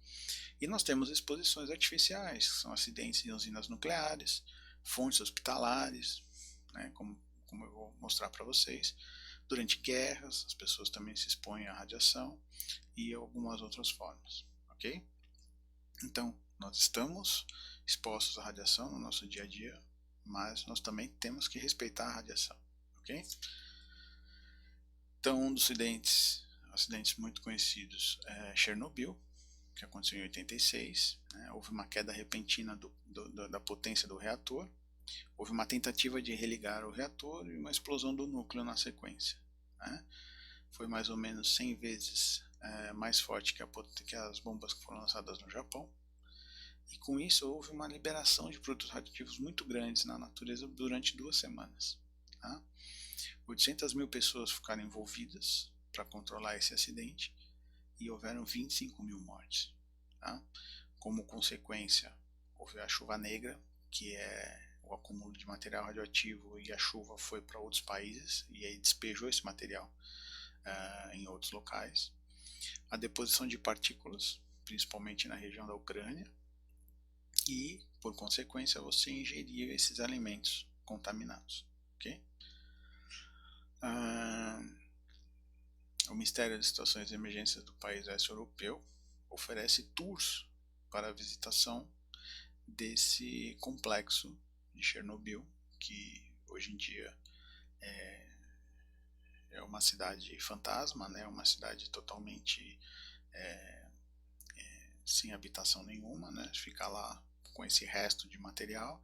E nós temos exposições artificiais, que são acidentes em usinas nucleares, fontes hospitalares, né, como eu vou mostrar para vocês. Durante guerras, as pessoas também se expõem à radiação e algumas outras formas, ok? Então, nós estamos expostos à radiação no nosso dia a dia, mas nós também temos que respeitar a radiação, ok? Então, um dos acidentes muito conhecidos é Chernobyl, que aconteceu em 86, né? Houve uma queda repentina da potência do reator, houve uma tentativa de religar o reator e uma explosão do núcleo na sequência, né? Foi mais ou menos 100 vezes mais forte que as bombas que foram lançadas no Japão, e com isso houve uma liberação de produtos radioativos muito grandes na natureza durante 2 semanas. Tá? 800 mil pessoas ficaram envolvidas para controlar esse acidente e houveram 25 mil mortes. Tá? Como consequência, houve a chuva negra, que é o acúmulo de material radioativo, e a chuva foi para outros países e aí despejou esse material em outros locais. A deposição de partículas, principalmente na região da Ucrânia, e, por consequência, você ingerir esses alimentos contaminados. Okay? O Ministério de Situações de Emergência do país oeste europeu oferece tours para a visitação desse complexo de Chernobyl, que hoje em dia é uma cidade fantasma, né? Uma cidade totalmente sem habitação nenhuma, né? Fica lá com esse resto de material.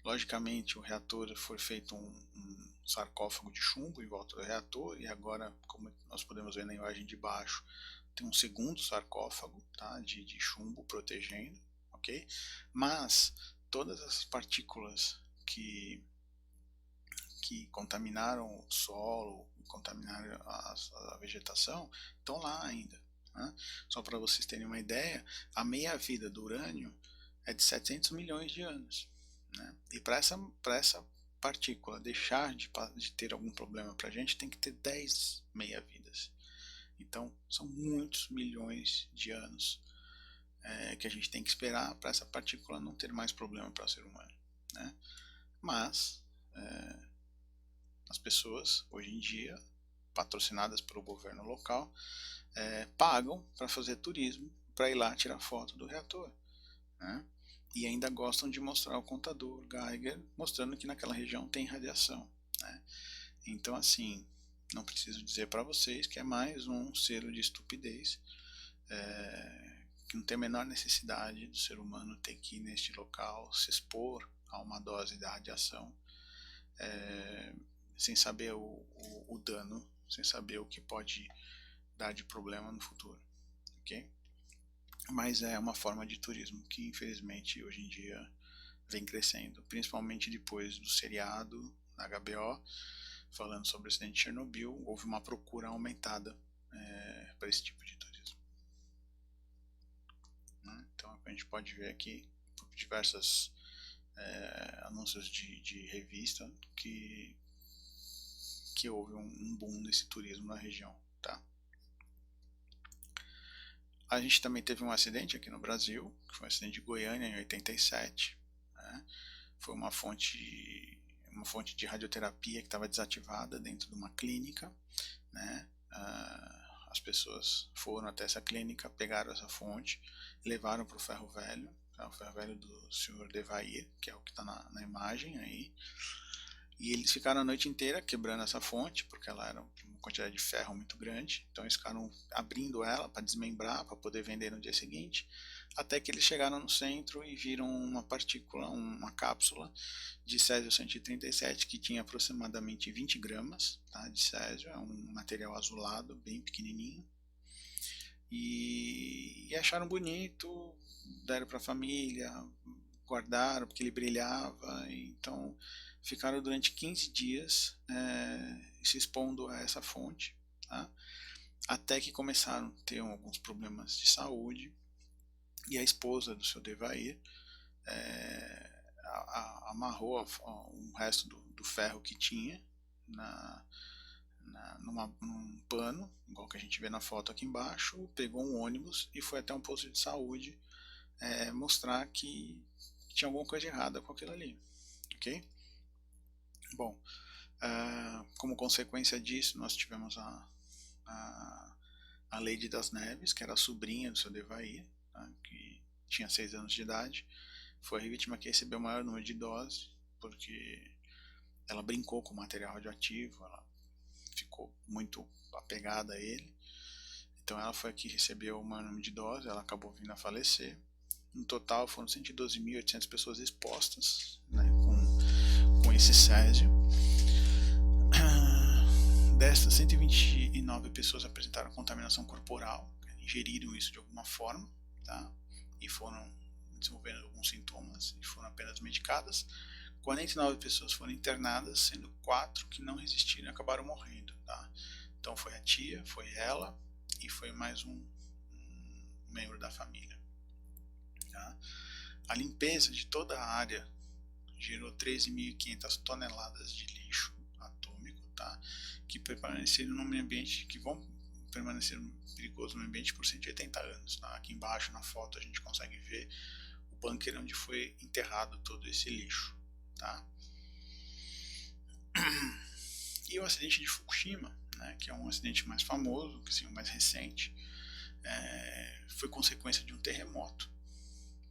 Logicamente, o reator foi feito um sarcófago de chumbo em volta do reator, e agora, como nós podemos ver na imagem de baixo, tem um segundo sarcófago, tá, de chumbo protegendo, ok? Mas todas as partículas que contaminaram o solo, contaminaram a vegetação, estão lá ainda. Né? Só para vocês terem uma ideia, a meia-vida do urânio é de 700 milhões de anos. Né? E para essa partícula deixar de ter algum problema para a gente, tem que ter 10 meia-vidas. Então, são muitos milhões de anos que a gente tem que esperar para essa partícula não ter mais problema para o ser humano. Né? Mas, as pessoas, hoje em dia, patrocinadas pelo governo local, pagam para fazer turismo, para ir lá tirar foto do reator. Né? E ainda gostam de mostrar o contador Geiger, mostrando que naquela região tem radiação. Né? Então, assim, não preciso dizer para vocês que é mais um selo de estupidez, que não tem a menor necessidade do ser humano ter que ir neste local, se expor a uma dose da radiação, sem saber o dano, sem saber o que pode dar de problema no futuro. Ok? Mas é uma forma de turismo que, infelizmente, hoje em dia vem crescendo, principalmente depois do seriado na HBO, falando sobre o acidente de Chernobyl. Houve uma procura aumentada para esse tipo de turismo. Né? Então, a gente pode ver aqui diversos anúncios de revista que houve um boom desse turismo na região. Tá? A gente também teve um acidente aqui no Brasil, que foi um acidente de Goiânia em 87. Né? Foi uma fonte de radioterapia que estava desativada dentro de uma clínica. Né? As pessoas foram até essa clínica, pegaram essa fonte, levaram para o ferro velho do senhor Devair, que é o que está na imagem aí. E eles ficaram a noite inteira quebrando essa fonte, porque ela era uma quantidade de ferro muito grande. Então eles ficaram abrindo ela para desmembrar, para poder vender no dia seguinte. Até que eles chegaram no centro e viram uma partícula, uma cápsula de césio-137 que tinha aproximadamente 20 gramas, tá, de césio. É um material azulado, bem pequenininho. E acharam bonito, deram para a família, guardaram porque ele brilhava. Então ficaram durante 15 dias se expondo a essa fonte, tá? Até que começaram a ter alguns problemas de saúde, e a esposa do seu Devair amarrou o resto do ferro que tinha num pano, igual que a gente vê na foto aqui embaixo, pegou um ônibus e foi até um posto de saúde mostrar que tinha alguma coisa errada com aquilo ali, ok? Bom, como consequência disso, nós tivemos a Lady das Neves, que era a sobrinha do seu Devair, tá? Que tinha 6 anos de idade, foi a vítima que recebeu o maior número de doses, porque ela brincou com o material radioativo, ela ficou muito apegada a ele, então ela foi a que recebeu o maior número de doses, ela acabou vindo a falecer. No total foram 112.800 pessoas expostas, né, com esse césio. Destas, 129 pessoas apresentaram contaminação corporal, ingeriram isso de alguma forma, tá? E foram desenvolvendo alguns sintomas e foram apenas medicadas. 49 pessoas foram internadas, sendo 4 que não resistiram e acabaram morrendo, tá? Então foi a tia, foi ela e foi mais um membro da família, tá? A limpeza de toda a área gerou 13.500 toneladas de lixo atômico, tá? Que permaneceram no meio ambiente, que vão permanecer perigoso no meio ambiente por 180 anos, tá? Aqui embaixo na foto a gente consegue ver o bunker onde foi enterrado todo esse lixo, tá? E o acidente de Fukushima, né, que é um acidente mais famoso, que assim, o mais recente, foi consequência de um terremoto,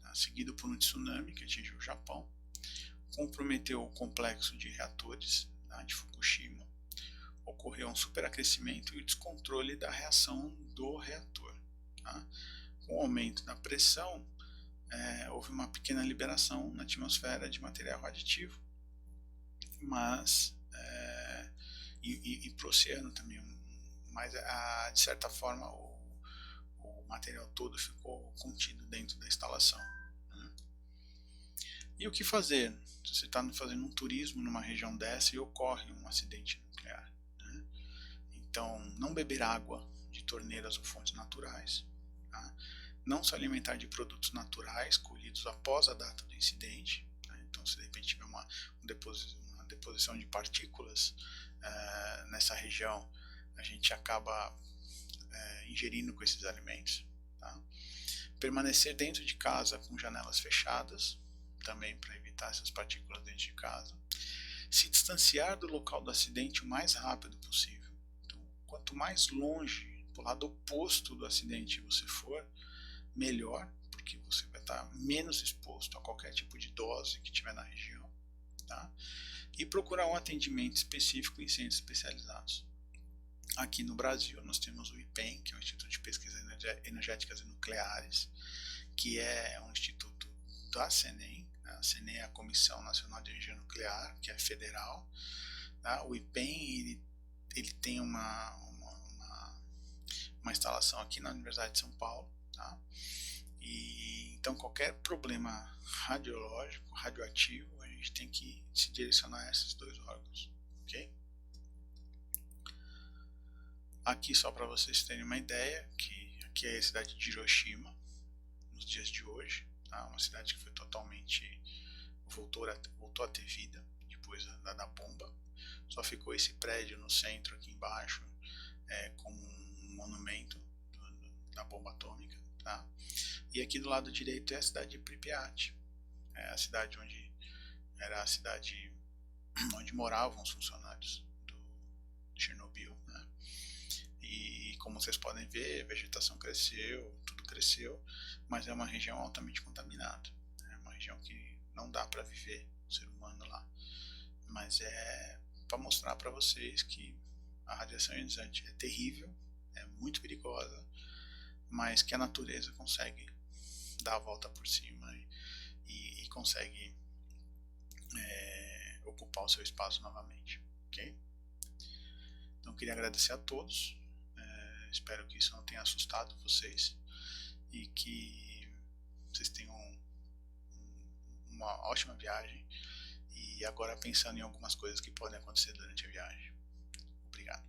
tá? Seguido por um tsunami que atingiu o Japão, comprometeu o complexo de reatores, tá, de Fukushima. Ocorreu um superacrescimento e o descontrole da reação do reator, tá? Com o aumento da pressão, houve uma pequena liberação na atmosfera de material radioativo, mas e para o oceano também, mas de certa forma o material todo ficou contido dentro da instalação, né? E o que fazer se você está fazendo um turismo numa região dessa e ocorre um acidente nuclear, né? Então, não beber água de torneiras ou fontes naturais, tá? Não se alimentar de produtos naturais colhidos após a data do incidente, tá? Então, se de repente tiver uma deposição de partículas nessa região, a gente acaba ingerindo com esses alimentos, tá? Permanecer dentro de casa com janelas fechadas, também para evitar essas partículas dentro de casa. Se distanciar do local do acidente o mais rápido possível. Então, quanto mais longe, do lado oposto do acidente você for, melhor, porque você vai estar menos exposto a qualquer tipo de dose que tiver na região, tá? E procurar um atendimento específico em centros especializados. Aqui no Brasil nós temos o IPEN, que é o Instituto de Pesquisas Energéticas e Nucleares, que é um instituto da CNEM. A CNEM é a Comissão Nacional de Energia Nuclear, que é federal, tá? O IPEN ele tem uma instalação aqui na Universidade de São Paulo, tá? E então qualquer problema radiológico, radioativo, a gente tem que se direcionar a esses dois órgãos, ok? Aqui só para vocês terem uma ideia, que aqui é a cidade de Hiroshima, nos dias de hoje, tá? Uma cidade que foi totalmente voltou a ter vida depois da bomba. Só ficou esse prédio no centro aqui embaixo, como um monumento da bomba atômica, tá? E aqui do lado direito é a cidade de Pripyat, a cidade onde era a cidade onde moravam os funcionários do Chernobyl, né? E como vocês podem ver, a vegetação cresceu, tudo cresceu, mas é uma região altamente contaminada, é uma região que não dá para viver o ser humano lá, mas é para mostrar para vocês que a radiação ionizante é terrível, é muito perigosa, mas que a natureza consegue dar a volta por cima e consegue ocupar o seu espaço novamente, ok? Então queria agradecer a todos, espero que isso não tenha assustado vocês e que vocês tenham uma ótima viagem e agora pensando em algumas coisas que podem acontecer durante a viagem. Obrigado.